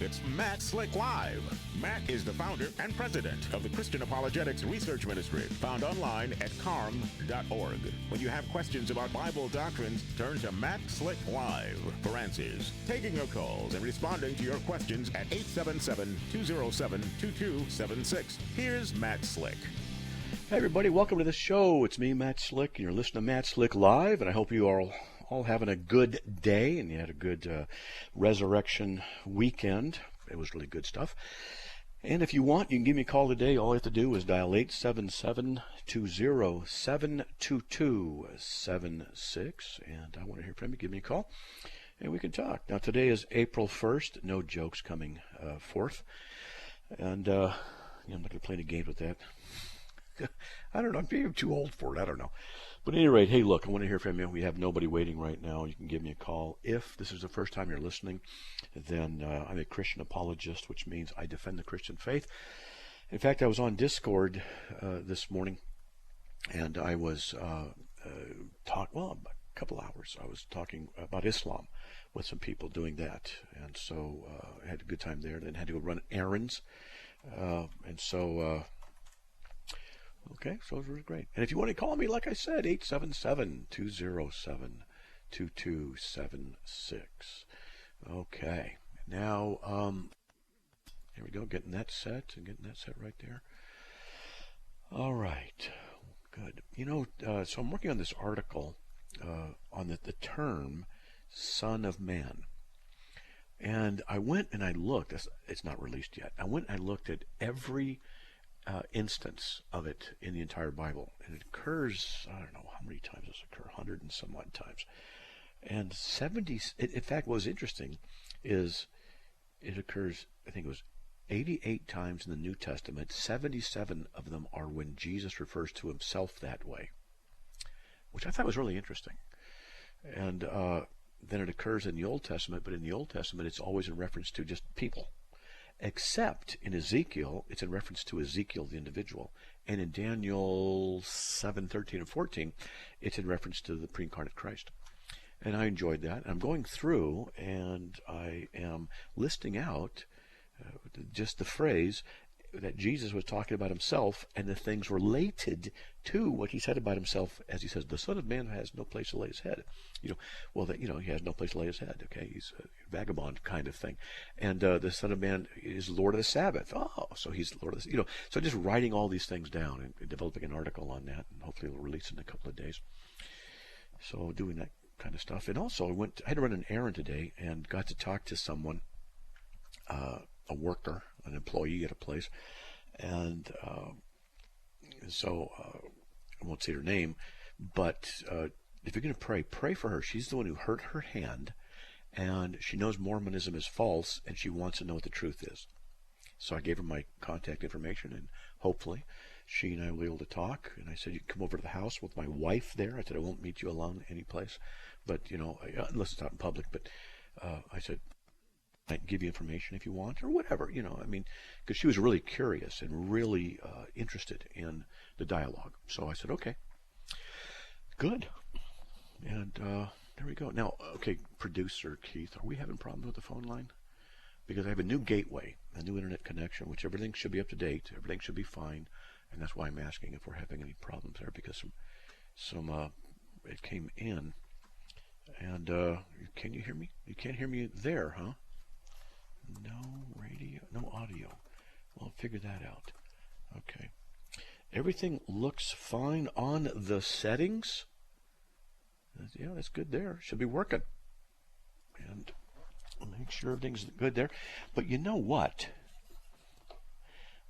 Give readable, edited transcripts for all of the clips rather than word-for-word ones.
It's Matt Slick Live. Matt is the founder and president of the Christian Apologetics Research Ministry, found online at CARM.org. When you have questions about Bible doctrines, turn to Matt Slick Live for answers. Taking your calls and responding to your questions at 877-207-2276. Here's Matt Slick. Hey everybody, welcome to the show. It's me, Matt Slick, and you're listening to Matt Slick Live, and I hope you are all having a good day, and you had a good resurrection weekend. It was really good stuff. And if you want, you can give me a call today. All you have to do is dial 877-207-2276, and I want to hear from you. Give me a call, and we can talk. Now, today is April 1st. No jokes coming forth, and I'm not going to play any games with that. I don't know. I'm maybe too old for it. I don't know. But at any rate, hey, look, I want to hear from you. We have nobody waiting right now. You can give me a call. If this is the first time you're listening, then I'm a Christian apologist, which means I defend the Christian faith. In fact, I was on Discord this morning, and I was about a couple hours. I was talking about Islam with some people doing that. And so I had a good time there. Then had to go run errands. Okay, so it was great. And if you want to call me, like I said, 877-207-2276. Okay, now, here we go, getting that set right there. All right, good. You know, so I'm working on this article on the term Son of Man. And I went and I looked, it's not released yet, I went and I looked at every instance of it in the entire Bible, and it occurs, I don't know how many times does it occur, 100 and some odd times, and 70. In fact, what was interesting is it occurs, I think it was 88 times in the New Testament. 77 of them are when Jesus refers to himself that way, which I thought was really interesting. And then it occurs in the Old Testament, but in the Old Testament it's always in reference to just people. Except in Ezekiel, it's in reference to Ezekiel, the individual. And in Daniel 7, 13, and 14, it's in reference to the pre-incarnate Christ. And I enjoyed that. I'm going through, and I am listing out just the phrase that Jesus was talking about himself and the things related to what he said about himself, as he says, the Son of Man has no place to lay his head. He has no place to lay his head. Okay, he's a vagabond kind of thing. And the Son of Man is Lord of the Sabbath. Oh, so he's Lord of the, so just writing all these things down and developing an article on that, and hopefully we'll release it in a couple of days. So doing that kind of stuff. And also I had to run an errand today and got to talk to someone, a worker, an employee at a place, and so I won't say her name, but if you're going to pray for her. She's the one who hurt her hand, and she knows Mormonism is false, and she wants to know what the truth is. So I gave her my contact information, and hopefully she and I will be able to talk. And I said, you can come over to the house with my wife there. I said, I won't meet you alone any place, but unless it's out in public. But I said, I can give you information if you want, or whatever, because she was really curious and really interested in the dialogue. So I said, okay, good. And there we go. Now, okay, producer Keith, are we having problems with the phone line? Because I have a new gateway, a new internet connection, which everything should be up to date, everything should be fine, and that's why I'm asking if we're having any problems there, because it came in, and can you hear me? You can't hear me there, huh? No radio, no audio. Well, figure that out. Okay. Everything looks fine on the settings. Yeah, that's good there. Should be working. And make sure everything's good there. But you know what?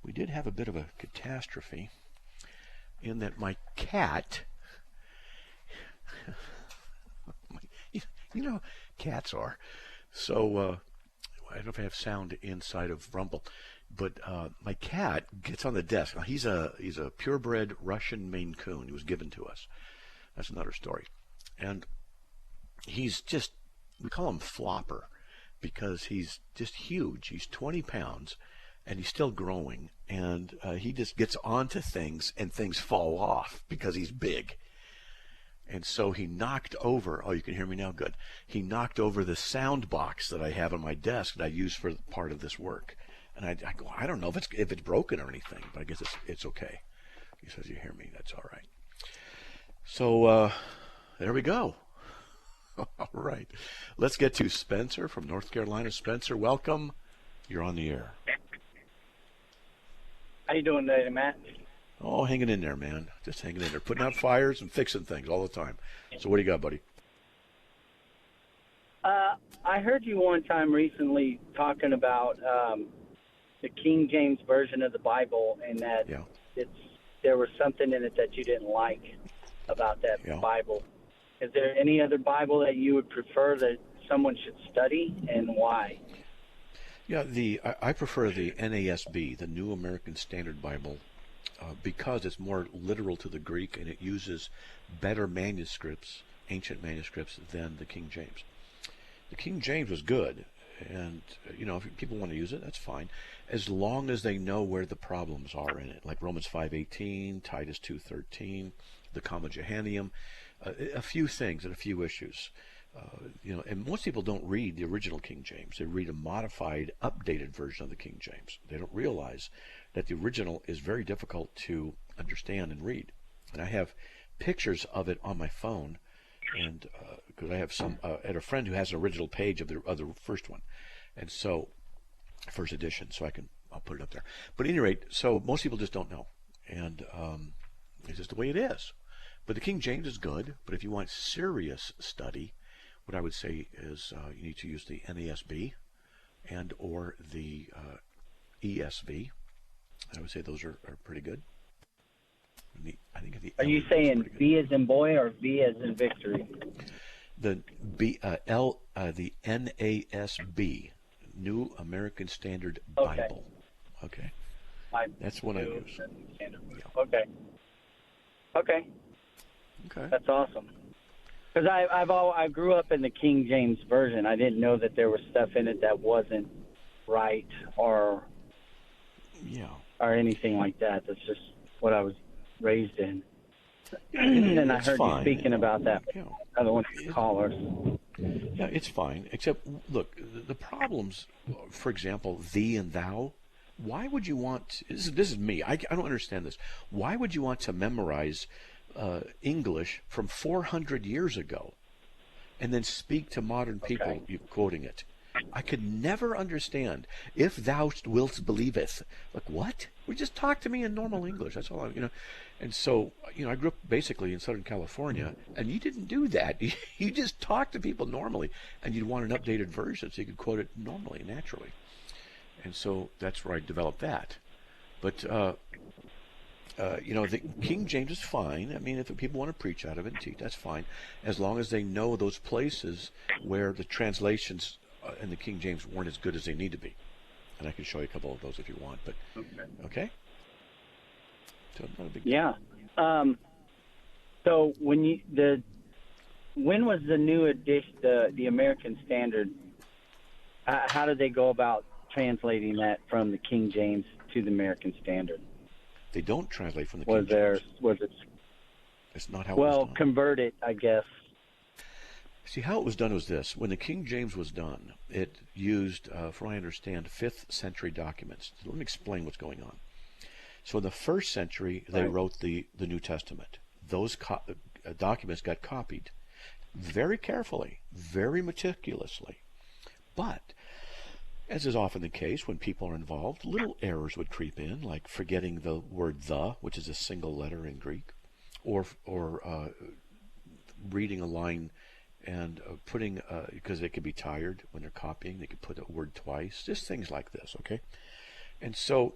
We did have a bit of a catastrophe in that my cat, cats are. So, I don't know if I have sound inside of Rumble, but my cat gets on the desk. Now, he's a purebred Russian Maine Coon. He was given to us. That's another story. And he's just, we call him Flopper because he's just huge. He's 20 pounds, and he's still growing. And he just gets onto things, and things fall off because he's big. And so he knocked over, oh, you can hear me now? Good. He knocked over the sound box that I have on my desk that I use for part of this work. And I go, I don't know if it's broken or anything, but I guess it's okay. He says, you hear me, that's all right. So there we go. All right. Let's get to Spencer from North Carolina. Spencer, welcome. You're on the air. How you doing today, Matt? Oh, hanging in there, man. Just hanging in there, putting out fires and fixing things all the time. So what do you got, buddy? I heard you one time recently talking about the King James Version of the Bible, and that there was something in it that you didn't like about that Bible. Is there any other Bible that you would prefer that someone should study, and why? Yeah, I prefer the NASB, the New American Standard Bible, because it's more literal to the Greek and it uses better manuscripts, ancient manuscripts, than the King James. The King James was good, and if people want to use it, that's fine, as long as they know where the problems are in it, like Romans 5:18, Titus 2:13, the Comma Johanneum, a few things and a few issues. And most people don't read the original King James. They read a modified, updated version of the King James. They don't realize that the original is very difficult to understand and read. And I have pictures of it on my phone, and because I have some at a friend who has an original page of the first one, and so first edition. So I'll put it up there. But at any rate, so most people just don't know, and it's just the way it is. But the King James is good. But if you want serious study, what I would say is you need to use the NASB and or the ESV. I would say those are pretty good. I think the Are you saying V as in boy or V as in victory? The the NASB, New American Standard Bible. Okay. That's what I use. Okay. That's awesome. Because I grew up in the King James Version. I didn't know that there was stuff in it that wasn't right or anything like that. That's just what I was raised in. And I heard you speaking about that. Another one of the callers. Yeah, it's fine. Except, look, the problems, for example, thee and thou. Why would you want? This is me. I don't understand this. Why would you want to memorize English from 400 years ago and then speak to modern people quoting it? I could never understand. If thou wilt believeth. Like, what? We just talk to me in normal English. That's all And so, I grew up basically in Southern California, and you didn't do that. You just talked to people normally, and you'd want an updated version so you could quote it normally, naturally. And so that's where I developed that. But the King James is fine. I mean, if people want to preach out of it and teach, that's fine, as long as they know those places where the translations in the King James weren't as good as they need to be. And I can show you a couple of those if you want. But okay. So not a big deal. So when was the new edition, the American Standard? How did they go about translating that from the King James to the American Standard? They don't translate from the King James. Was it? It's not how it was done. Convert it, I guess. See, how it was done was this. When the King James was done, it used, from what I understand, 5th century documents. So let me explain what's going on. So in the 1st century, they wrote the New Testament. Those documents got copied very carefully, very meticulously. But, as is often the case when people are involved, little errors would creep in, like forgetting the word the, which is a single letter in Greek, or reading a line and putting, because they could be tired when they're copying, they could put a word twice, just things like this, okay? And so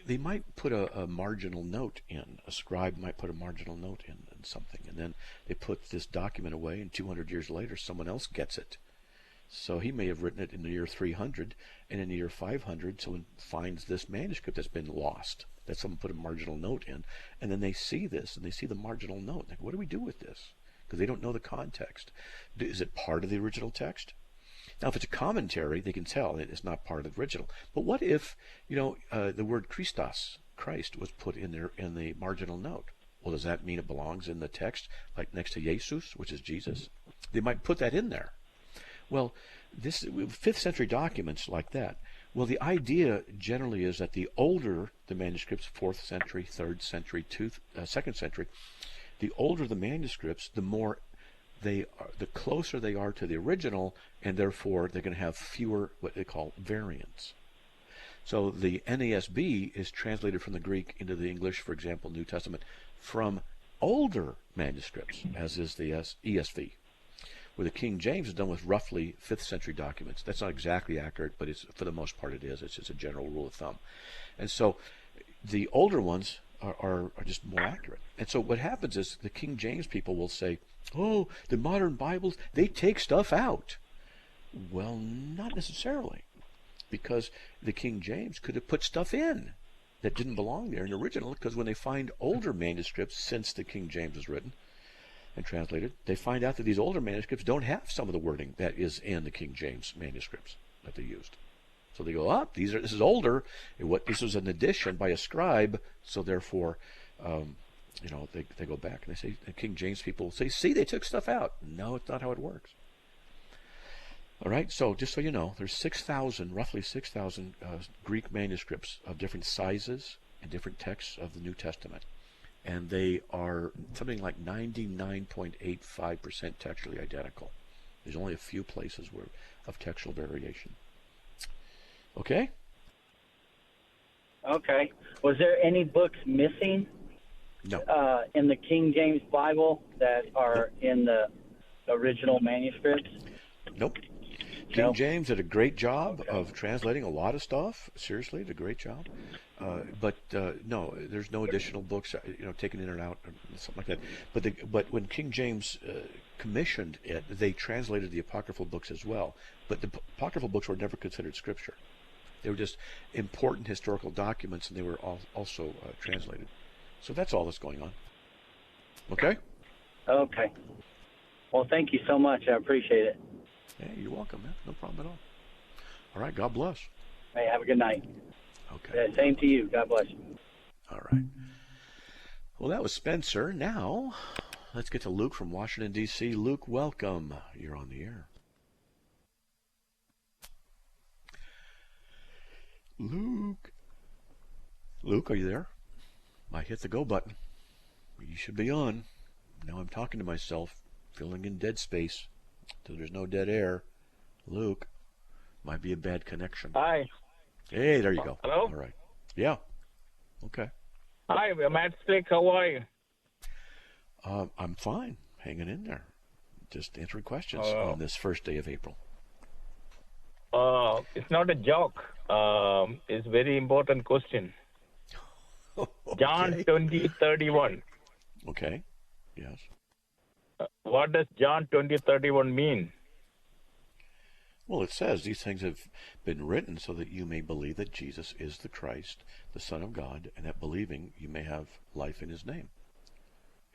they might put a marginal note in. A scribe might put a marginal note in something, and then they put this document away, and 200 years later someone else gets it. So he may have written it in the year 300, and in the year 500 someone finds this manuscript that's been lost, that someone put a marginal note in, and then they see this, and they see the marginal note. Like, what do we do with this? Because they don't know the context. Is it part of the original text? Now, if it's a commentary, they can tell it's not part of the original. But what if, the word Christos, Christ, was put in there in the marginal note? Well, does that mean it belongs in the text, like next to Jesus, which is Jesus? They might put that in there. Well, this 5th century documents like that. Well, the idea generally is that the older the manuscripts, 4th century, 3rd century, 2nd century, the older the manuscripts, the more they are, the closer they are to the original, and therefore they're going to have fewer what they call variants. So the NASB is translated from the Greek into the English, for example, New Testament, from older manuscripts, as is the ESV. Where the King James is done with roughly 5th century documents. That's not exactly accurate, but it's, for the most part it is. It's just a general rule of thumb. And so the older ones are just more accurate. And so what happens is the King James people will say, oh, the modern Bibles, they take stuff out. Well, not necessarily, because the King James could have put stuff in that didn't belong there in the original, because when they find older manuscripts since the King James was written and translated, they find out that these older manuscripts don't have some of the wording that is in the King James manuscripts that they used. So they go, this is older. This was an addition by a scribe, so therefore, they go back and they say, the King James people say, see, they took stuff out. No, it's not how it works. All right, so just so you know, there's roughly 6,000 Greek manuscripts of different sizes and different texts of the New Testament. And they are something like 99.85% textually identical. There's only a few places of textual variation. Okay? Okay. Was there any books missing? No. In the King James Bible that are in the original manuscripts? Nope. King James did a great job of translating a lot of stuff. Seriously, did a great job. But no, there's no additional books, taken in and out or something like that. But when King James commissioned it, they translated the apocryphal books as well. But the apocryphal books were never considered scripture. They were just important historical documents, and they were also translated. So that's all that's going on. Okay? Okay. Well, thank you so much. I appreciate it. Hey, you're welcome, man. No problem at all. All right, God bless. Hey, have a good night. Okay. Same to you. God bless you. All right. Well, that was Spencer. Now, let's get to Luke from Washington, D.C. Luke, welcome. You're on the air. Luke, are you there? I hit the go button. You should be on. Now I'm talking to myself, filling in dead space, so there's no dead air. Luke, might be a bad connection. Hi. Hey, there you go. Hello? All right. Yeah. Okay. Hi, Matt Slick. How are you? I'm fine. Hanging in there. Just answering questions on this first day of April. It's not a joke. It's a very important question. Okay. John 20:31. Okay. Yes. What does John 20:31 mean? Well, it says these things have been written so that you may believe that Jesus is the Christ, the Son of God, and that believing you may have life in His name.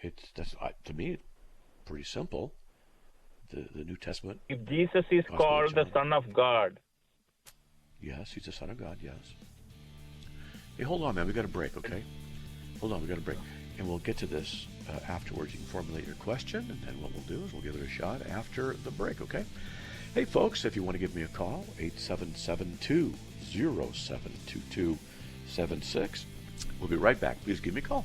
That's to me pretty simple. The New Testament. If Jesus is called the Son of God. Yes, He's the Son of God. Yes. Hey, hold on, man. We got a break, okay? Hold on, we got a break, and we'll get to this afterwards. You can formulate your question, and then what we'll do is we'll give it a shot after the break, okay? Hey, folks, if you want to give me a call, 877-207-2276. We'll be right back. Please give me a call.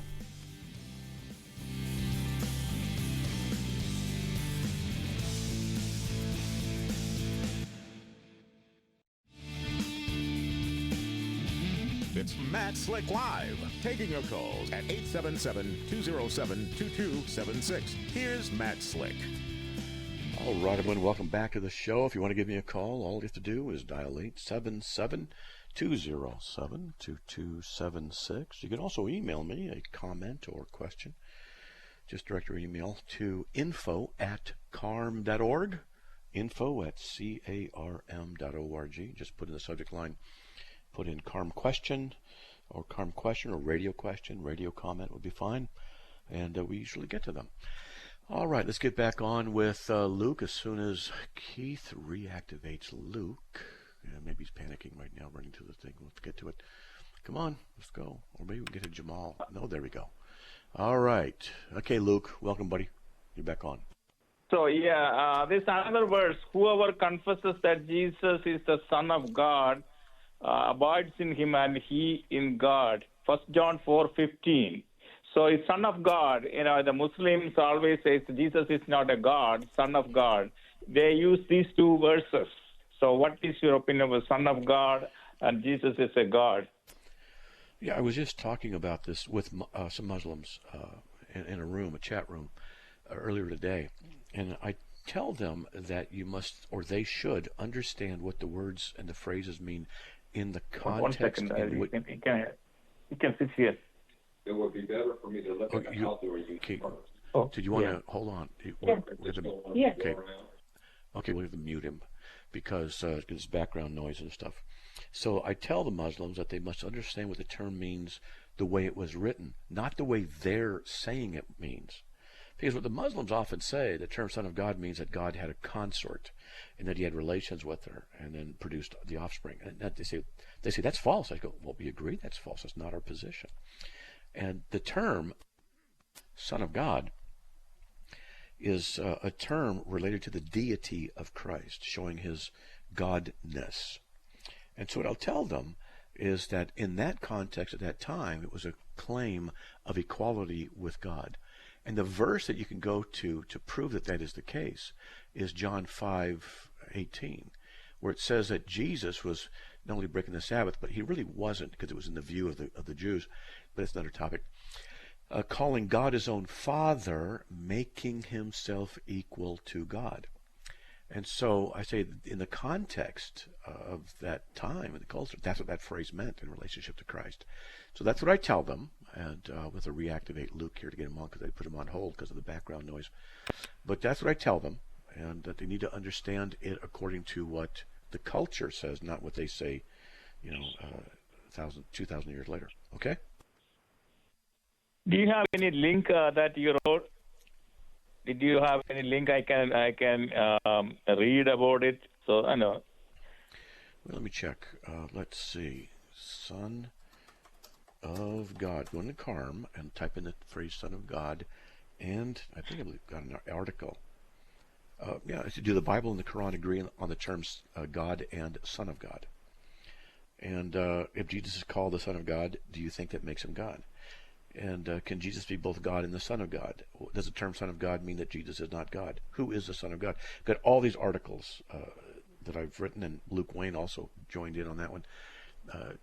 It's Matt Slick Live, taking your calls at 877-207-2276. Here's Matt Slick. All right, everyone, welcome back to the show. If you want to give me a call, all you have to do is dial 877-207-2276. You can also email me a comment or question. Just direct your email to info@carm.org, info@carm.org. Just put in the subject line, put in CARM question or radio comment would be fine, and we usually get to them. All right, let's get back on with Luke as soon as Keith reactivates Luke. Yeah, maybe he's panicking right now, running to the thing. Let's get to it. Come on, let's go. Or maybe we'll get to Jamal. No, there we go. All right. Okay, Luke, welcome, buddy. You're back on. So, this another verse, whoever confesses that Jesus is the Son of God abides in him and he in God. 1 John 4:15. So, he's Son of God. The Muslims always say Jesus is not a God, Son of God. They use these two verses. So, what is your opinion of Son of God and Jesus is a God? Yeah, I was just talking about this with some Muslims in a chat room, earlier today. And I tell them that you must, or they should, understand what the words and the phrases mean in the context. 1 second. You can sit here. It would be better for me to look at the outdoor use first. Did you want to hold on? Yeah. Okay, we'll have to mute him because there's background noise and stuff. So I tell the Muslims that they must understand what the term means the way it was written, not the way they're saying it means. Because what the Muslims often say, the term Son of God means that God had a consort and that he had relations with her and then produced the offspring. And they say that's false. I go, well, we agree that's false. That's not our position. And the term Son of God is a term related to the deity of Christ, showing his godness. And so what I'll tell them is that in that context at that time, it was a claim of equality with God. And the verse that you can go to prove that that is the case is John 5:18, where it says that Jesus was not only breaking the Sabbath, but he really wasn't, because it was in the view of the Jews, but it's another topic, calling God his own Father, making himself equal to God. And so I say in the context of that time and the culture, that's what that phrase meant in relationship to Christ. So that's what I tell them, and we'll have to reactivate Luke here to get him on because I put him on hold because of the background noise. But that's what I tell them, and that they need to understand it according to what the culture says, not what they say, 2,000 years later. Okay? Do you have any link that you wrote? Did you have any link I can read about it? So I know. Well, let me check. Let's see. Son of God. Go into CARM and type in the phrase Son of God, and I think I've got an article. Do the Bible and the Quran agree on the terms God and Son of God? And if Jesus is called the Son of God, do you think that makes him God? And can Jesus be both God and the Son of God? Does the term Son of God mean that Jesus is not God? Who is the Son of God? I've got all these articles that I've written, and Luke Wayne also joined in on that one,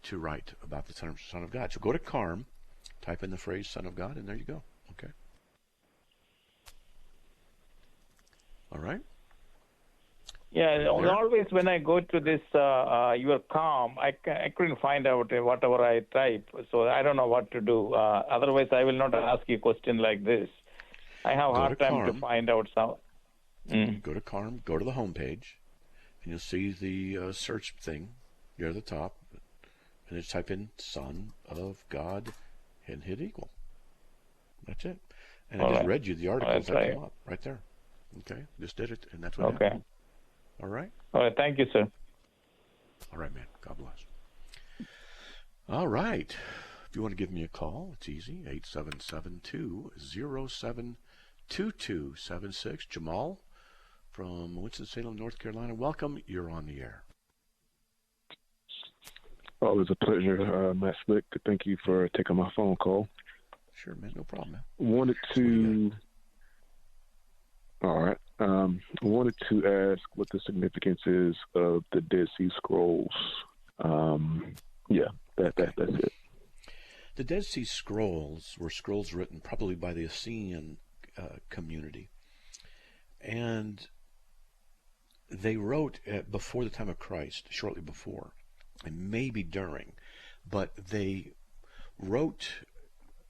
to write about the term Son of God. So go to CARM, type in the phrase Son of God, and there you go. Okay. All right. Yeah, always when I go to this your CARM, I couldn't find out whatever I type, so I don't know what to do. Otherwise, I will not ask you a question like this. I have a hard time to find out some. Go to CARM, go to the home page, and you'll see the search thing near the top, and just type in Son of God and hit equal. That's it. And I just read you the articles that come up right there. Okay, just did it, and that's what happened. All right? All right, thank you, sir. All right, man. God bless. All right. If you want to give me a call, it's easy, 877-207-2276. Jamal from Winston-Salem, North Carolina. Welcome. You're on the air. Always a pleasure, Matt Slick. Thank you for taking my phone call. Sure, man. No problem, man. Wanted to ask what the significance is of the Dead Sea Scrolls. That's it. The Dead Sea Scrolls were scrolls written probably by the Essenian community. And they wrote before the time of Christ, shortly before, and maybe during. But they wrote...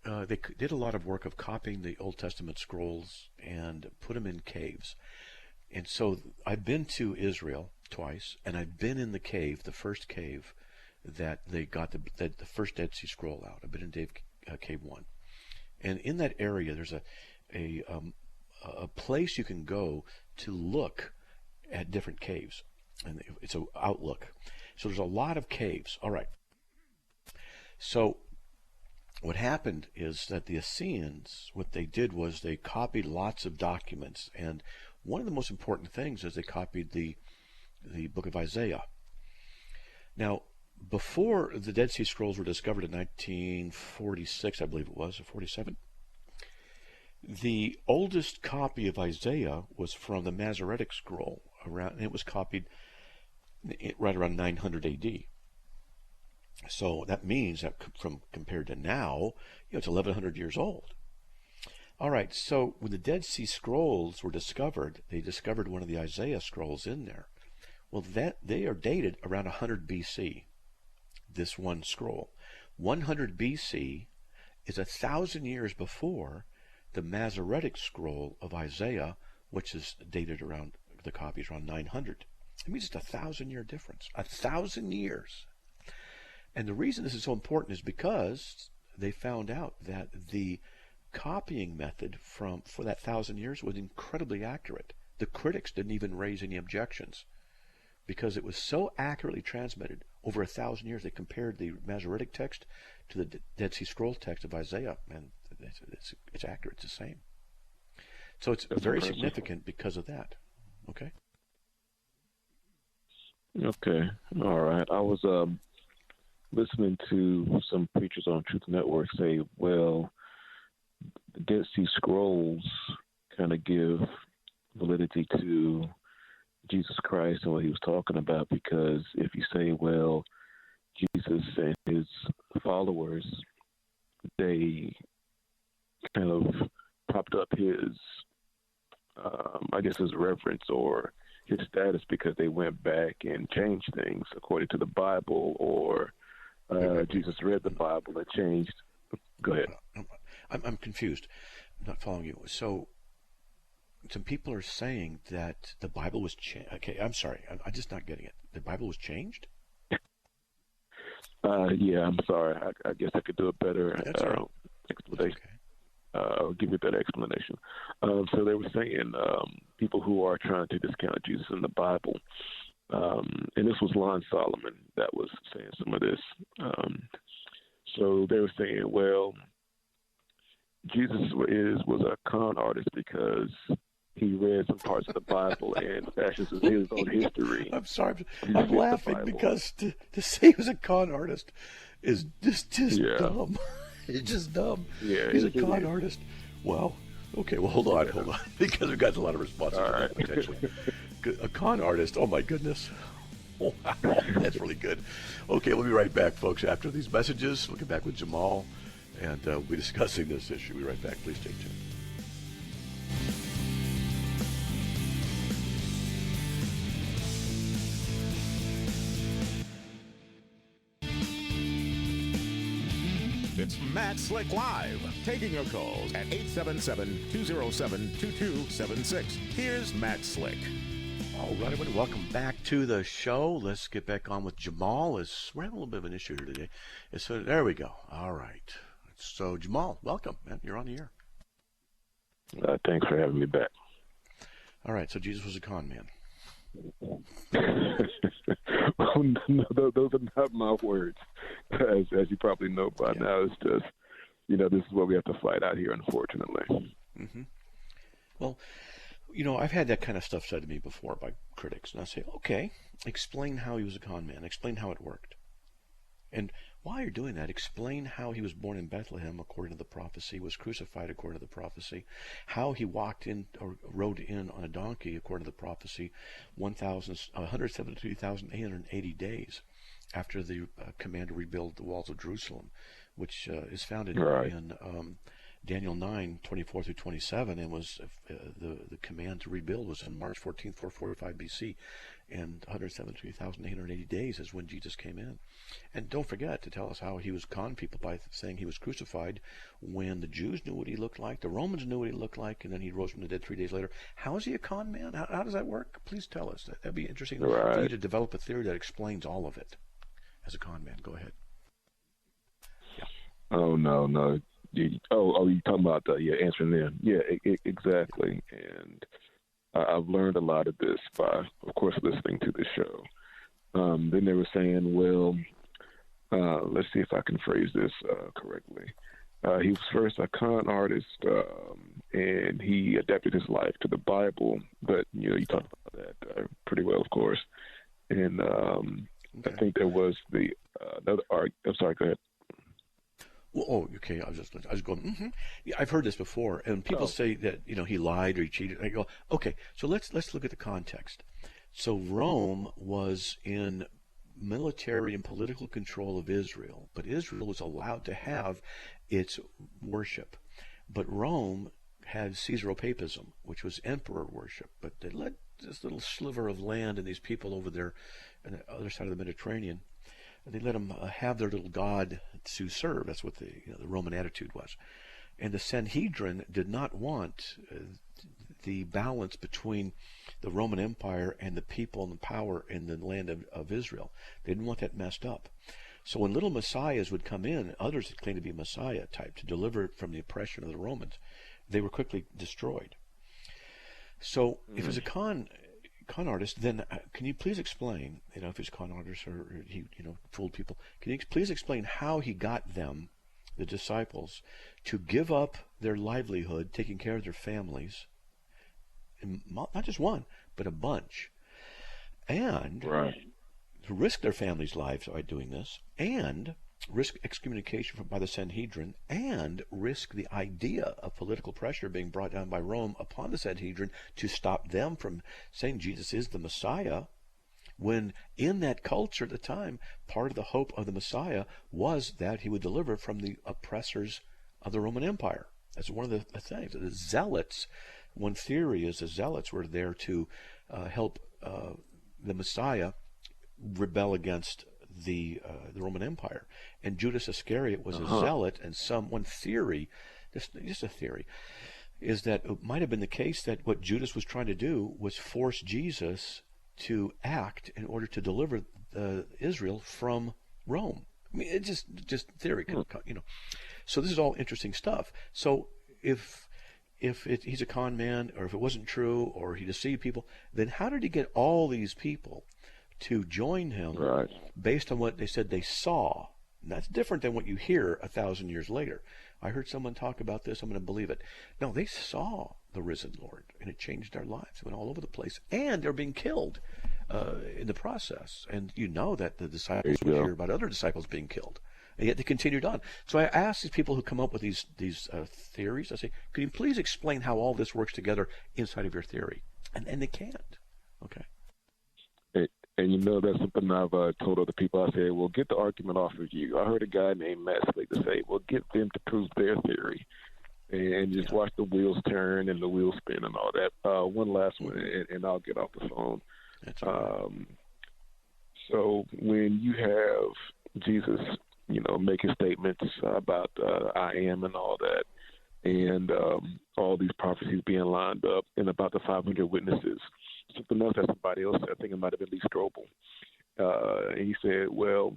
they did a lot of work of copying the Old Testament scrolls and put them in caves. And so I've been to Israel twice, and I've been in the cave, the first cave that they got the first Dead Sea Scroll out. I've been in Cave 1. And in that area, there's a place you can go to look at different caves. And it's an outlook. So there's a lot of caves. All right. So what happened is that the Essenes, what they did was they copied lots of documents, and one of the most important things is they copied the book of Isaiah. Now, before the Dead Sea Scrolls were discovered in 1946, I believe it was, or 47, the oldest copy of Isaiah was from the Masoretic scroll, and it was copied right around 900 AD. So that means that compared to now, it's 1,100 years old. All right, so when the Dead Sea Scrolls were discovered, they discovered one of the Isaiah scrolls in there. Well, they are dated around 100 BC, this one scroll. 100 BC is 1,000 years before the Masoretic scroll of Isaiah, which is dated around, the copy is around 900. It means it's a 1,000-year difference. 1,000 years. And the reason this is so important is because they found out that the copying method for that 1,000 years was incredibly accurate. The critics didn't even raise any objections because it was so accurately transmitted over 1,000 years. They compared the Masoretic text to the Dead Sea Scroll text of Isaiah, and it's accurate. It's the same. So it's very significant because of that. Okay? Okay. All right. I was listening to some preachers on Truth Network say, well, the Dead Sea Scrolls kind of give validity to Jesus Christ and what he was talking about, because if you say, well, Jesus and his followers, they kind of propped up his, I guess his reverence or his status because they went back and changed things according to the Bible, or Jesus read the Bible and changed. Go ahead. I'm confused. I'm not following you. So some people are saying that the Bible was changed. Okay, I'm sorry. I'm just not getting it. The Bible was changed? Yeah, I'm sorry. I guess I could do a better explanation. Okay. I'll give you a better explanation. So they were saying people who are trying to discount Jesus in the Bible, and this was Lon Solomon that was saying some of this. So they were saying, well, Jesus was a con artist because he read some parts of the Bible and fashions his own history. I'm sorry. I'm laughing because to say he was a con artist is just dumb. It's just dumb. Yeah, he's a con artist. Well, okay. Well, hold on, because we've got a lot of responses to that potentially. A con artist. Oh my goodness. Wow, that's really good. Okay, we'll be right back, folks. After these messages, we'll get back with Jamal, and we'll be discussing this issue. We'll be right back. Please stay tuned. It's Matt Slick Live, taking your calls at 877-207-2276. Here's Matt Slick. All right, everybody, welcome back to the show. Let's get back on with Jamal. We're having a little bit of an issue here today. So there we go. All right. So Jamal, welcome, man. You're on the air. Thanks for having me back. All right. So Jesus was a con man. Well, no, those are not my words, as you probably know by now. It's just, this is what we have to fight out here, unfortunately. Mm-hmm. Well, I've had that kind of stuff said to me before by critics, and I say, okay, explain how he was a con man. Explain how it worked. And while you're doing that, explain how he was born in Bethlehem according to the prophecy, was crucified according to the prophecy, how he walked in or rode in on a donkey according to the prophecy, 173,880 days after the command to rebuild the walls of Jerusalem, which is found in Daniel 9:24 through 27, and was the command to rebuild was on March 14th, 445 BC, and 173,880 days is when Jesus came in. And don't forget to tell us how he was con people by saying he was crucified when the Jews knew what he looked like, the Romans knew what he looked like, and then he rose from the dead 3 days later. How is he a con man? How does that work? Please tell us. That'd be interesting for you to develop a theory that explains all of it as a con man. Go ahead. Yeah. Oh, no. You're talking about answering them. Yeah, exactly. And I've learned a lot of this by, of course, listening to the show. Then they were saying, well, let's see if I can phrase this correctly. He was first a con artist, and he adapted his life to the Bible. But you talked about that pretty well, of course. And I think there was the another art. I'm sorry. Go ahead. Well, okay. I was going. Yeah, I've heard this before, and people say that he lied or he cheated. I go, okay. So let's look at the context. So Rome was in military and political control of Israel, but Israel was allowed to have its worship. But Rome had Caesaropapism, which was emperor worship, but they let this little sliver of land and these people over there on the other side of the Mediterranean, they let them have their little god to serve. That's what the Roman attitude was. And the Sanhedrin did not want the balance between the Roman Empire and the people and the power in the land of Israel. They didn't want that messed up. So when little messiahs would come in, others that claimed to be Messiah type to deliver from the oppression of the Romans, they were quickly destroyed. So if it's a con artist, then can you please explain, if he's a con artist or he fooled people, can you please explain how he got them, the disciples, to give up their livelihood, taking care of their families, and not just one, but a bunch, and to risk their families' lives by doing this, and risk excommunication by the Sanhedrin, and risk the idea of political pressure being brought down by Rome upon the Sanhedrin to stop them from saying Jesus is the Messiah, when in that culture at the time, part of the hope of the Messiah was that he would deliver from the oppressors of the Roman Empire. That's one of the things. The Zealots, one theory is the Zealots were there to help the Messiah rebel against the Roman Empire. And Judas Iscariot was a zealot, and one theory, just a theory, is that it might have been the case that what Judas was trying to do was force Jesus to act in order to deliver Israel from Rome. I mean, it's just theory, So this is all interesting stuff. So if he's a con man, or if it wasn't true, or he deceived people, then how did he get all these people to join him based on what they said they saw? And that's different than what you hear 1,000 years later. I heard someone talk about this, I'm going to believe it. No, they saw the risen Lord, and it changed their lives. It went all over the place, and they're being killed in the process. And that the disciples would hear about other disciples being killed, and yet they continued on. So I asked these people who come up with these theories, I say, could you please explain how all this works together inside of your theory? And they can't. Okay. And that's something I've told other people. I say, well, get the argument off of you. I heard a guy named Matt Slater say, well, get them to prove their theory, and just watch the wheels turn and the wheels spin and all that. One last one, and I'll get off the phone. That's all right. So when you have Jesus, making statements about I am and all that, and all these prophecies being lined up, and about the 500 witnesses, something else that somebody else said, I think it might have been Lee Strobel, and he said, well,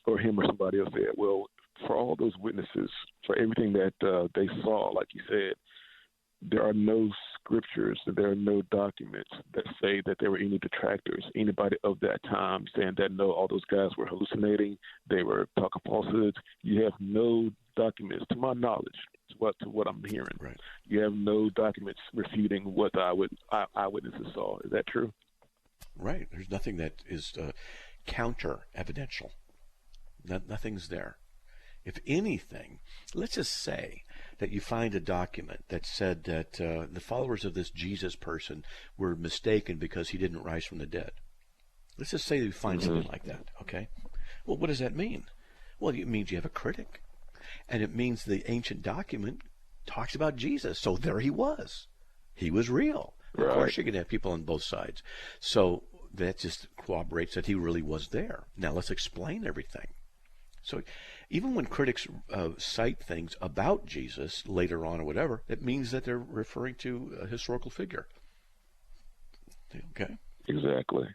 or him or somebody else said, well, for all those witnesses, for everything that they saw, like you said, there are no scriptures, there are no documents that say that there were any detractors, anybody of that time saying that, no, all those guys were hallucinating, they were talking falsehoods. You have no documents, to my knowledge, to what I'm hearing. Right. You have no documents refuting what the eyewitnesses saw. Is that true? Right. There's nothing that is counter-evidential. Nothing's there. If anything, let's just say that you find a document that said that the followers of this Jesus person were mistaken because he didn't rise from the dead. Let's just say you find something like that, okay? Well, what does that mean? Well, it means you have a critic. And it means the ancient document talks about Jesus. So there he was. He was real. Right. Of course, you're going to have people on both sides. So that just corroborates that he really was there. Now, let's explain everything. So even when critics cite things about Jesus later on or whatever, it means that they're referring to a historical figure. Okay? Exactly.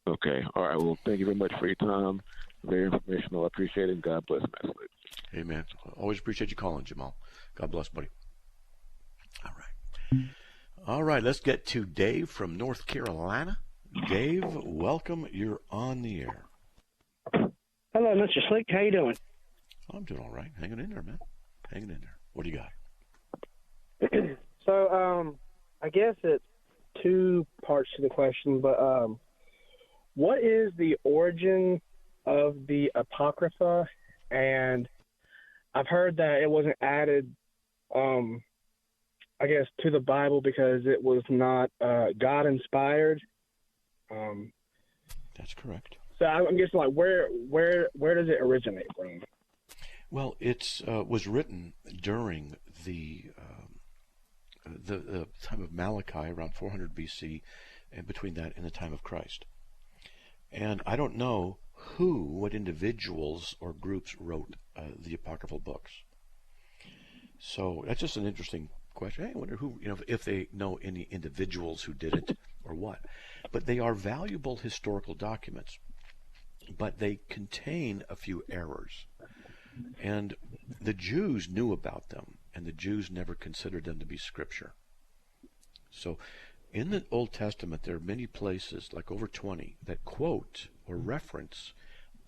Okay. All right. Well, thank you very much for your time. Very informational. I appreciate it. And God bless, Matt. Amen. Always appreciate you calling, Jamal. God bless, buddy. All right. All right. Let's get to Dave from North Carolina. Dave, welcome. You're on the air. Hello, Hello, Mr. Slick. How you doing? I'm doing all right. Hanging in there, man. Hanging in there. What do you got? So, I guess it's two parts to the question, but what is the origin of the Apocrypha? And I've heard that it wasn't added, I guess, to the Bible because it was not God-inspired. That's correct. So I'm guessing, like, where does it originate from? Well, it was written during the time of Malachi, around 400 BC, and between that and the time of Christ. And I don't know what individuals or groups wrote the apocryphal books. So that's just an interesting question. Hey, I wonder who, if they know any individuals who did it or what. But they are valuable historical documents. But they contain a few errors. And the Jews knew about them, and the Jews never considered them to be Scripture. So in the Old Testament, there are many places, like over 20, that quote or reference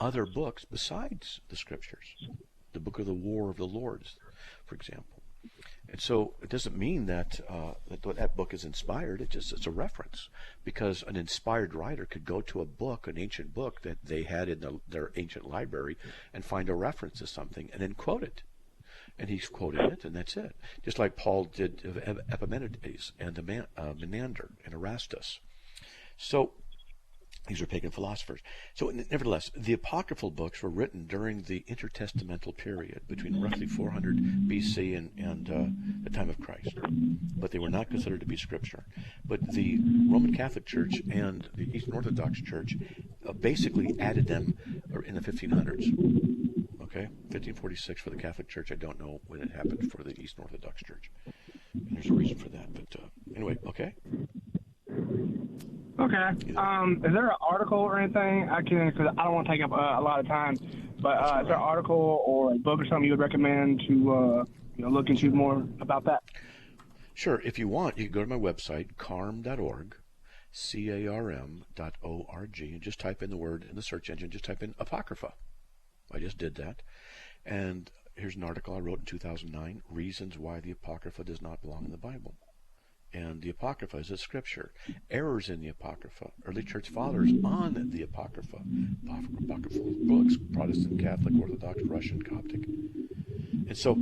other books besides the Scriptures. The Book of the War of the Lords, for example. And so it doesn't mean that that book is inspired. It's a reference, because an inspired writer could go to a book, an ancient book that they had in their ancient library, and find a reference to something and then quote it. And he's quoting it, and that's it. Just like Paul did of Epimenides and Menander and Erastus. So these are pagan philosophers. So nevertheless, the apocryphal books were written during the intertestamental period between roughly 400 BC and the time of Christ. But they were not considered to be Scripture. But the Roman Catholic Church and the Eastern Orthodox Church basically added them in the 1500s. Okay? 1546 for the Catholic Church. I don't know when it happened for the Eastern Orthodox Church. And there's a reason for that. But anyway, okay? Okay. Is there an article or anything because I don't want to take up a lot of time, but is there an article or a book or something you would recommend to look into more about that? Sure. If you want, you can go to my website, CARM.org, CARM.org, and just type in the word in the search engine, just type in Apocrypha. I just did that. And here's an article I wrote in 2009, Reasons Why the Apocrypha Does Not Belong in the Bible. And the Apocrypha is a Scripture. Errors in the Apocrypha. Early Church Fathers on the Apocrypha. Apocryphal books, Protestant, Catholic, Orthodox, Russian, Coptic. And so,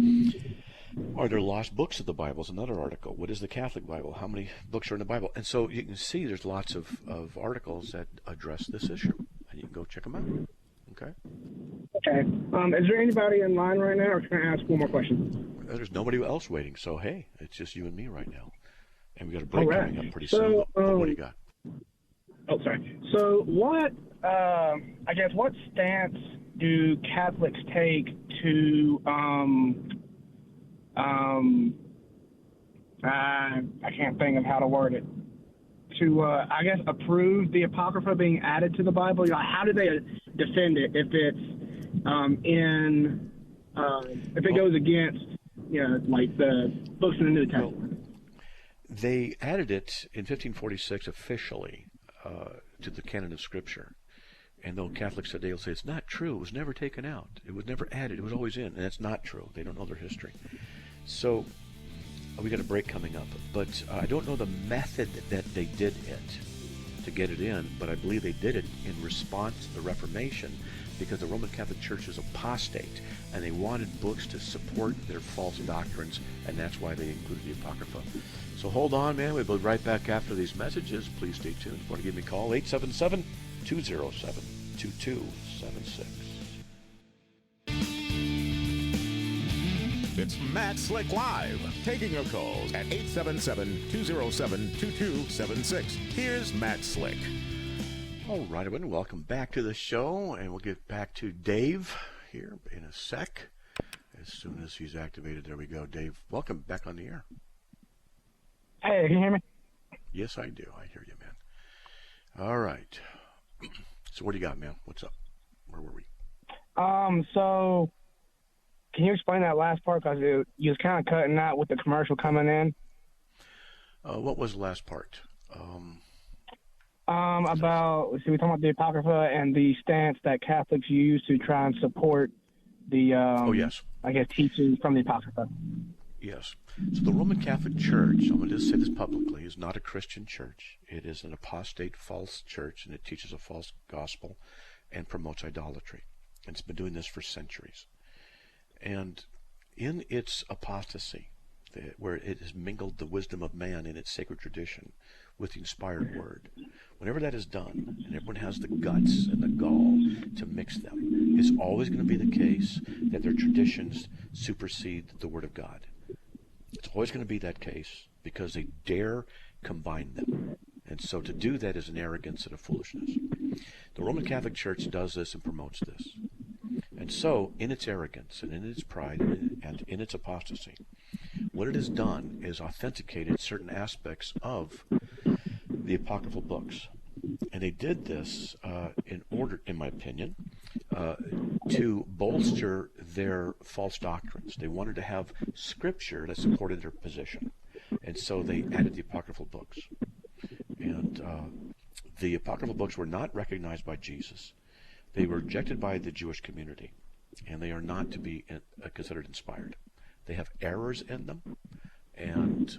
are there lost books of the Bible? Is another article. What is the Catholic Bible? How many books are in the Bible? And so you can see there's lots of articles that address this issue. And you can go check them out. Okay? Okay. Is there anybody in line right now, or can I ask one more question? There's nobody else waiting. So, hey, it's just you and me right now. And we got a break coming up pretty soon. What do you got? Oh, sorry. So what stance do Catholics take to, I can't think of how to word it, to, approve the Apocrypha being added to the Bible? How do they defend it if it's if it goes against, like the books in the New Testament? They added it in 1546 officially to the canon of Scripture. And though Catholics today will say it's not true, it was never taken out, it was never added, it was always in, and that's not true. They don't know their history. So we got a break coming up, but I don't know the method that they did it to get it in, but I believe they did it in response to the Reformation, because the Roman Catholic Church is apostate, and they wanted books to support their false doctrines, and that's why they included the Apocrypha. So hold on, man. We'll be right back after these messages. Please stay tuned. If you want to give me a call, 877-207-2276. It's Matt Slick Live, taking your calls at 877-207-2276. Here's Matt Slick. All right, everyone. Welcome back to the show, and we'll get back to Dave here in a sec. As soon as he's activated, there we go. Dave, welcome back on the air. Hey, can you hear me? Yes, I do. I hear you, man. All right. So what do you got, man? What's up? Where were we? So can you explain that last part? Because you was kind of cutting out with the commercial coming in. What was the last part? About, we're talking about the Apocrypha and the stance that Catholics use to try and support the, yes. I guess, teachings from the Apocrypha. Yes. So the Roman Catholic Church, I'm going to say this publicly, is not a Christian church. It is an apostate false church, and it teaches a false gospel and promotes idolatry. And it's been doing this for centuries. And in its apostasy, where it has mingled the wisdom of man in its sacred tradition with the inspired word, whenever that is done, and everyone has the guts and the gall to mix them, it's always going to be the case that their traditions supersede the Word of God. It's always going to be that case because they dare combine them. And so to do that is an arrogance and a foolishness. The Roman Catholic Church does this and promotes this. And so, in its arrogance and in its pride and in its apostasy, what it has done is authenticated certain aspects of the apocryphal books. And they did this in order, in my opinion, to bolster their false doctrines. They wanted to have scripture that supported their position. And so they added the apocryphal books. And the apocryphal books were not recognized by Jesus. They were rejected by the Jewish community. And they are not to be considered inspired. They have errors in them, and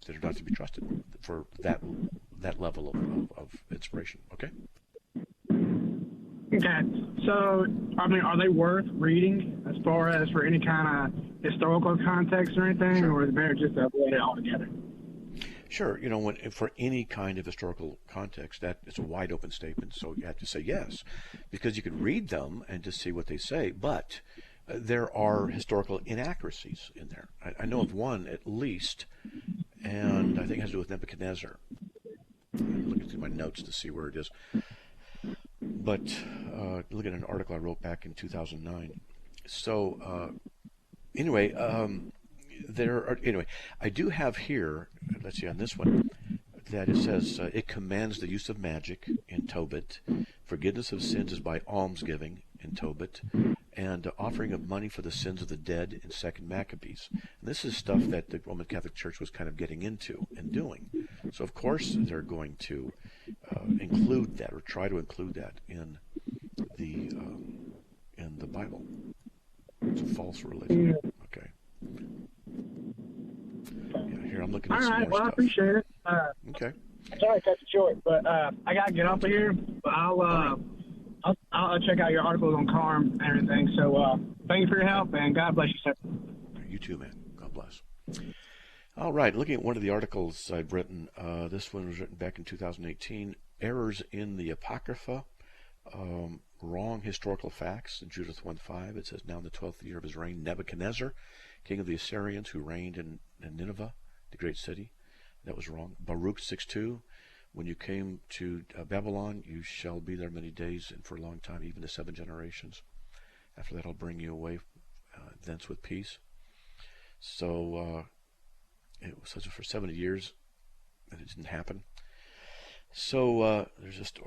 they're not to be trusted for that level of inspiration. Okay? Okay. So, I mean, are they worth reading as far as for any kind of historical context or anything, Sure. or is it just avoid it altogether? Sure. You know, for any kind of historical context, that is a wide open statement, so you have to say yes, because you can read them and just see what they say, but there are historical inaccuracies in there. I know of one at least, and I think it has to do with Nebuchadnezzar. I'm looking through my notes to see where it is. But look at an article I wrote back in 2009. So anyway, I do have here, let's see on this one, that it says it commands the use of magic in Tobit. Forgiveness of sins is by almsgiving in Tobit, and offering of money for the sins of the dead in 2nd Maccabees. And this is stuff that the Roman Catholic Church was kind of getting into and doing. So of course they're going to include that, or try to include that in the Bible. It's a false religion. Okay. Yeah, here I'm looking at some more stuff. Well, I appreciate it. Okay. Sorry to cut it short, but I got to get off of here. But I'll check out your articles on CARM and everything. So thank you for your help, and God bless you, sir. You too, man. God bless. All right, looking at one of the articles I've written, this one was written back in 2018, Errors in the Apocrypha, Wrong Historical Facts, in Judith 1:5. It says, now in the 12th year of his reign, Nebuchadnezzar, king of the Assyrians, who reigned in Nineveh, the great city. That was wrong. Baruch 6:2, when you came to Babylon, you shall be there many days and for a long time, even to 7 generations. After that, I'll bring you away thence with peace. So it was such for 70 years, and it didn't happen. So there's just,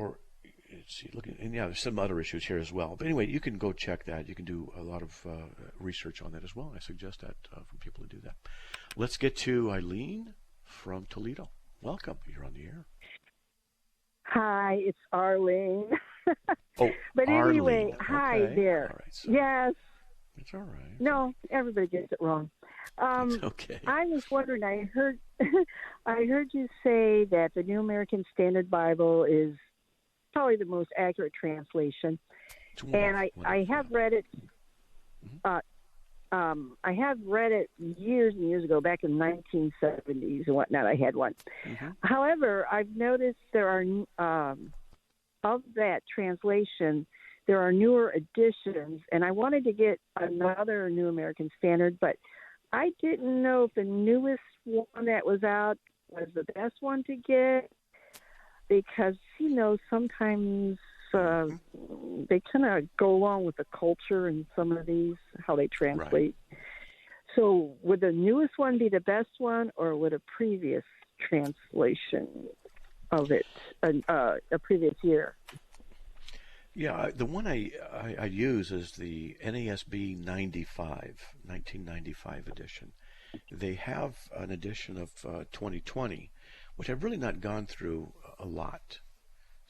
there's some other issues here as well. But anyway, you can go check that. You can do a lot of research on that as well. And I suggest that for people to do that. Let's get to Eileen from Toledo. Welcome. You're on the air. Hi, it's Arlene. Oh, but Arlene. Anyway, hi okay. there. All right, so yes. It's all right. No, everybody gets it wrong. It's okay. I was wondering. I heard you say that the New American Standard Bible is probably the most accurate translation, and I have read it. I have read it years and years ago, back in the 1970s and whatnot. I had one. Mm-hmm. However, I've noticed there are of that translation, there are newer editions, and I wanted to get another New American Standard, but I didn't know if the newest one that was out was the best one to get, because, sometimes they kind of go along with the culture in some of these, how they translate. Right. So would the newest one be the best one, or would a previous translation of it, a previous year? Yeah, the one I use is the NASB 1995 edition. They have an edition of 2020, which I've really not gone through a lot.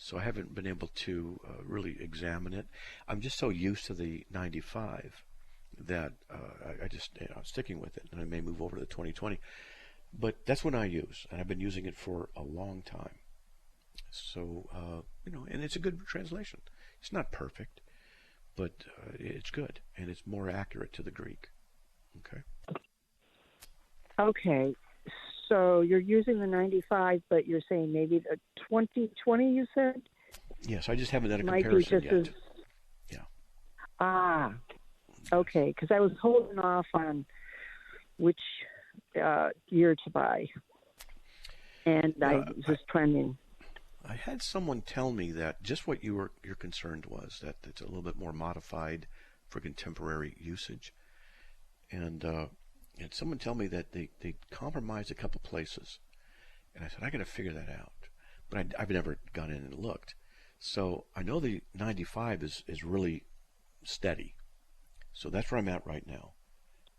So I haven't been able to really examine it. I'm just so used to the 95 that I just, I'm sticking with it, and I may move over to the 2020. But that's what I use, and I've been using it for a long time. So, and it's a good translation. It's not perfect, but it's good, and it's more accurate to the Greek. Okay. Okay. So you're using the 95, but you're saying maybe the 2020, you said? Yes, I just haven't done a comparison yet. Yeah. Okay, because I was holding off on which year to buy, and I was just trending. I had someone tell me that just what your concern was, that it's a little bit more modified for contemporary usage, and someone tell me that they compromised a couple places, and I said I got to figure that out, but I've never gone in and looked. So I know the 95 is really steady, so that's where I'm at right now.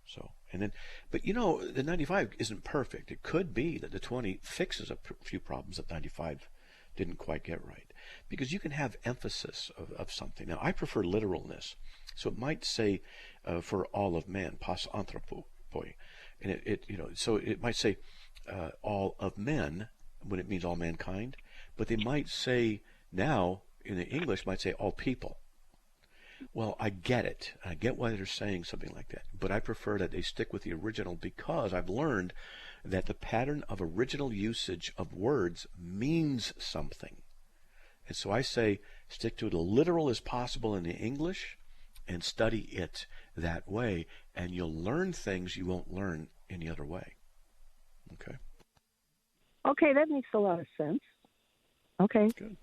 So, and then, but the 95 isn't perfect. It could be that the 20 fixes a few problems that 95 didn't quite get right, because you can have emphasis of something. Now, I prefer literalness, so it might say for all of man, pas anthropoi, and so it might say all of men when it means all mankind, but they might say now in the English might say all people. Well, I get it. I get why they're saying something like that, but I prefer that they stick with the original, because I've learned that the pattern of original usage of words means something. And so I say stick to it as literal as possible in the English and study it that way, and you'll learn things you won't learn any other way. Okay? Okay, that makes a lot of sense. Okay. Good.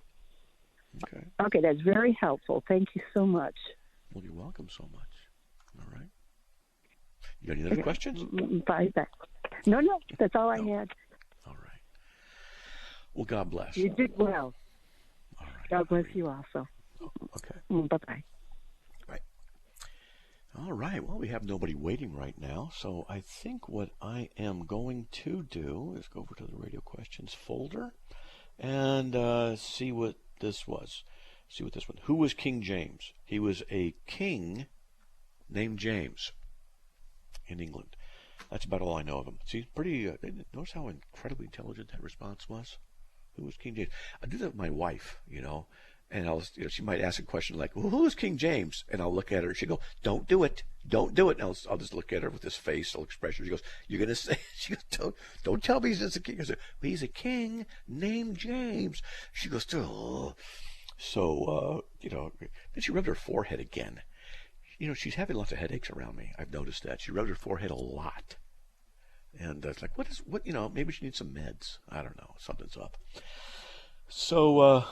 Okay. Okay, that's very helpful. Thank you so much. Well, you're welcome so much. All right. You got any other questions? Bye. No, that's all I had. All right. Well, God bless. You did well. All right. God bless you also. Oh, okay. Bye-bye. Right. All right. Well, we have nobody waiting right now, so I think what I am going to do is go over to the radio questions folder and see what this was. See what this one. Who was King James? He was a king named James in England. That's about all I know of him. See, pretty. Notice how incredibly intelligent that response was. Who was King James? I do that with my wife, and she might ask a question like, well, "Who is King James?" And I'll look at her. She go, "Don't do it, don't do it." And I'll just look at her with this facial expression. She goes, "You're gonna say?" She goes, "Don't tell me he's just a king." I said, "But he's a king named James." She goes, "Oh." So then she rubbed her forehead again. She's having lots of headaches around me. I've noticed that. She rubbed her forehead a lot. And it's like, maybe she needs some meds. I don't know. Something's up. So,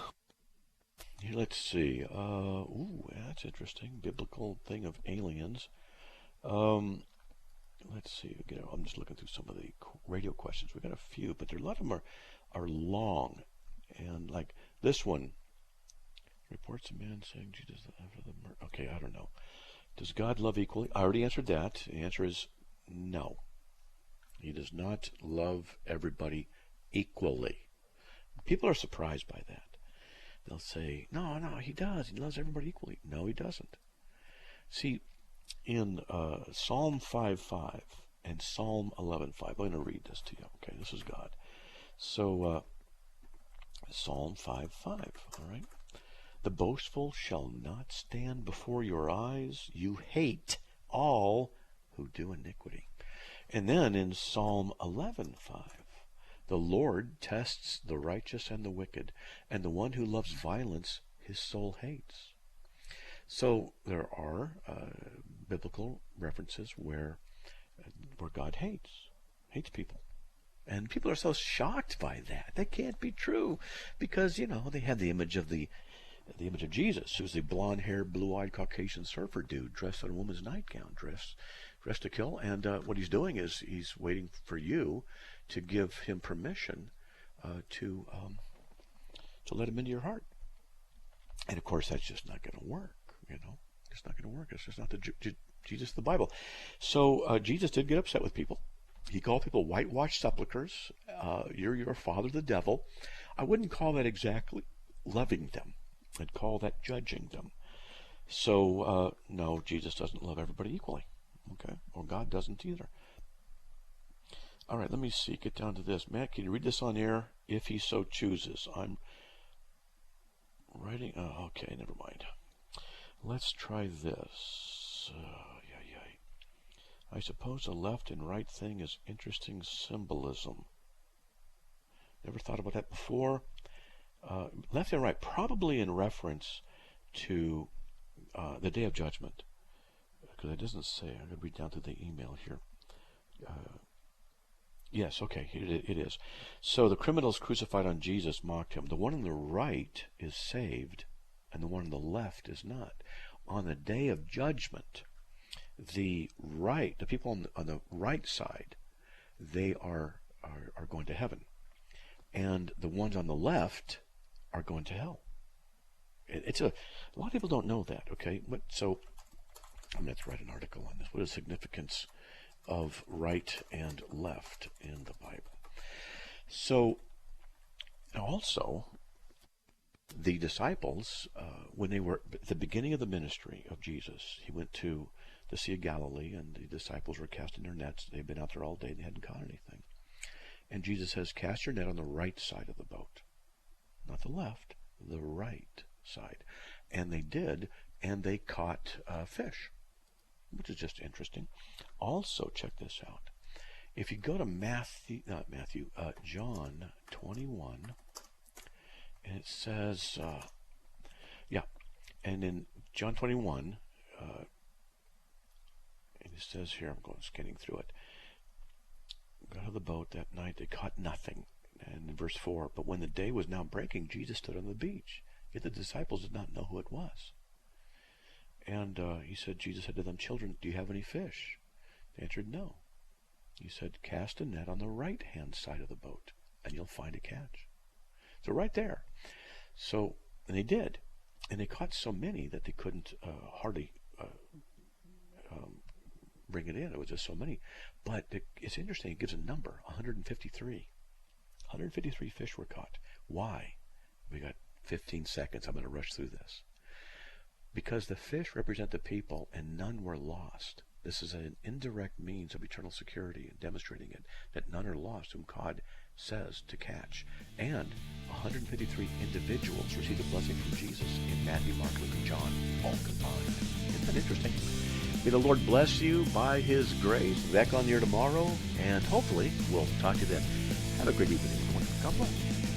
here, let's see. That's interesting. Biblical thing of aliens. Let's see. I'm just looking through some of the radio questions. We've got a few, but a lot of them are long. And like this one, reports a man saying Jesus after the murder. Okay, I don't know. Does God love equally? I already answered that. The answer is no. He does not love everybody equally. People are surprised by that. They'll say, no, he does. He loves everybody equally. No, he doesn't. See, in Psalm 5:5 and Psalm 11:5, I'm going to read this to you. Okay, this is God. So, Psalm 5:5, all right? The boastful shall not stand before your eyes. You hate all who do iniquity. And then in Psalm 11:5, the Lord tests the righteous and the wicked, and the one who loves violence his soul hates. So there are biblical references where God hates people. And people are so shocked by that. That can't be true, because, they have the image of the image of Jesus, who's the blonde-haired, blue-eyed Caucasian surfer dude dressed in a woman's nightgown, dressed to kill. And what he's doing is he's waiting for you to give him permission to let him into your heart. And of course, that's just not going to work. It's not going to work. It's just not the Jesus of the Bible. So Jesus did get upset with people. He called people whitewashed sepulchres. You're your father, the devil. I wouldn't call that exactly loving them. I'd call that judging them. So, no, Jesus doesn't love everybody equally. Okay? Or God doesn't either. All right, let me see. Get down to this. Matt, can you read this on air? If he so chooses. I'm writing. Oh, okay, never mind. Let's try this. I suppose the left and right thing is interesting symbolism. Never thought about that before. Left and right, probably in reference to the Day of Judgment. Because it doesn't say. I'm going to read down to the email here. Yes, okay, it is. So the criminals crucified on Jesus mocked him. The one on the right is saved, and the one on the left is not. On the Day of Judgment, the people on the right side, they are going to heaven, and the ones on the left are going to hell. It's a lot of people don't know that. Okay, so I'm going to write an article on this. What is the significance of right and left in the Bible? So, also, the disciples, when they were at the beginning of the ministry of Jesus, he went to the Sea of Galilee, and the disciples were casting their nets. They'd been out there all day, and they hadn't caught anything. And Jesus says, cast your net on the right side of the boat. Not the left, the right side. And they did, and they caught fish, which is just interesting. Also, check this out. If you go to John 21, and it says, and in John 21, and it says here, I'm scanning through it, got out of the boat that night, they caught nothing. And in verse 4, but when the day was now breaking, Jesus stood on the beach. Yet the disciples did not know who it was. And Jesus said to them, children, do you have any fish? They answered, no. He said, cast a net on the right-hand side of the boat, and you'll find a catch. So right there. So, and they did. And they caught so many that they couldn't hardly bring it in. It was just so many. But it's interesting. It gives a number, 153. 153 fish were caught. Why? We got 15 seconds. I'm going to rush through this. Because the fish represent the people and none were lost. This is an indirect means of eternal security and demonstrating it, that none are lost whom God says to catch. And 153 individuals received a blessing from Jesus in Matthew, Mark, Luke, and John, all combined. Isn't that interesting? May the Lord bless you by His grace. Back on here tomorrow, and hopefully we'll talk to you then. Have a great evening, everyone. God bless.